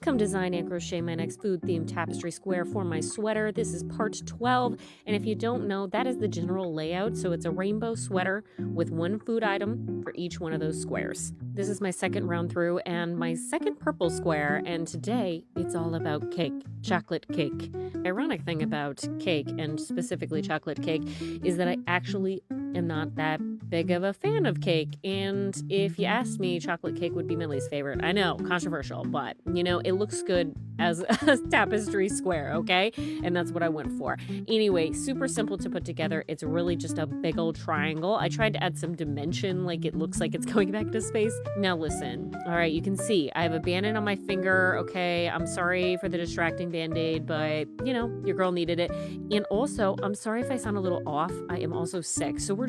Come design and crochet my next food-themed tapestry square for my sweater. This is part 12, and if you don't know, that is the general layout. So it's a rainbow sweater with one food item for each one of those squares. This is my second round through and my second purple square, and today it's all about cake, chocolate cake. The ironic thing about cake, and specifically chocolate cake, is that I actually am not that big of a fan of cake, and if you asked me, chocolate cake would be my least favorite. I know, controversial, but it looks good as a tapestry square, okay? And that's what I went for. Anyway, super simple to put together. It's really just a big old triangle. I tried to add some dimension, like it looks like it's going back to space. Now listen, all right, you can see I have a band-aid on my finger, okay? I'm sorry for the distracting band-aid, but your girl needed it. And also, I'm sorry if I sound a little off. I am also sick, so we're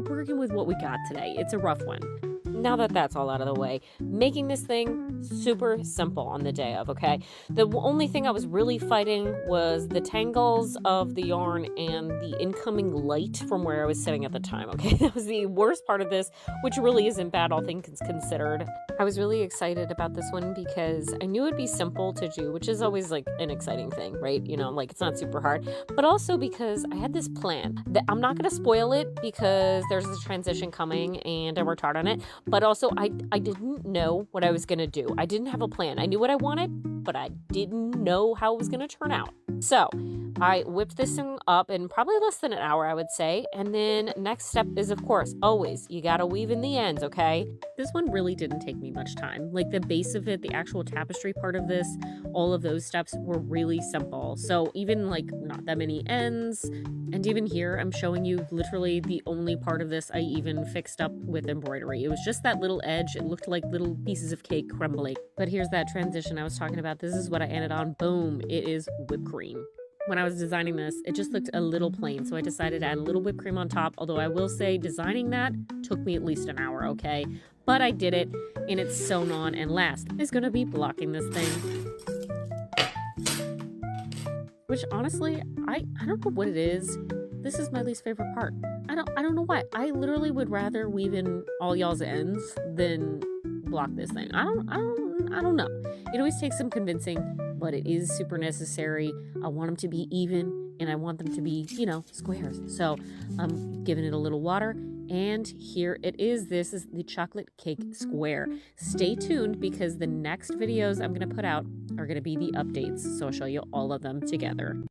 working with what we got today. It's a rough one. Now that that's all out of the way, making this thing super simple on the day of, okay? The only thing I was really fighting was the tangles of the yarn and the incoming light from where I was sitting at the time, okay? That was the worst part of this, which really isn't bad, all things considered. I was really excited about this one because I knew it'd be simple to do, which is always like an exciting thing, right? It's not super hard, but also because I had this plan that I'm not going to spoil it because there's a transition coming and I worked hard on it. But also, I didn't know what I was going to do. I didn't have a plan. I knew what I wanted, but I didn't know how it was going to turn out. So I whipped this thing up in probably less than an hour, I would say. And then next step is, of course, always, you got to weave in the ends, okay? This one really didn't take me much time. Like the base of it, the actual tapestry part of this, all of those steps were really simple. So even like not that many ends. And even here, I'm showing you literally the only part of this I even fixed up with embroidery. It was just that little edge. It looked like little pieces of cake crumbling. But here's that transition I was talking about. This is what I ended on. Boom. It is whipped cream. When I was designing this, it just looked a little plain, so I decided to add a little whipped cream on top, although I will say designing that took me at least an hour, okay? But I did it, and it's sewn on, and last is going to be blocking this thing. Which, honestly, I don't know what it is. This is my least favorite part. I don't know why. I literally would rather weave in all y'all's ends than block this thing. I don't know. It always takes some convincing, but it is super necessary. I want them to be even, and I want them to be, squares. So I'm giving it a little water, and here it is. This is the chocolate cake square. Stay tuned because the next videos I'm going to put out are going to be the updates. So I'll show you all of them together.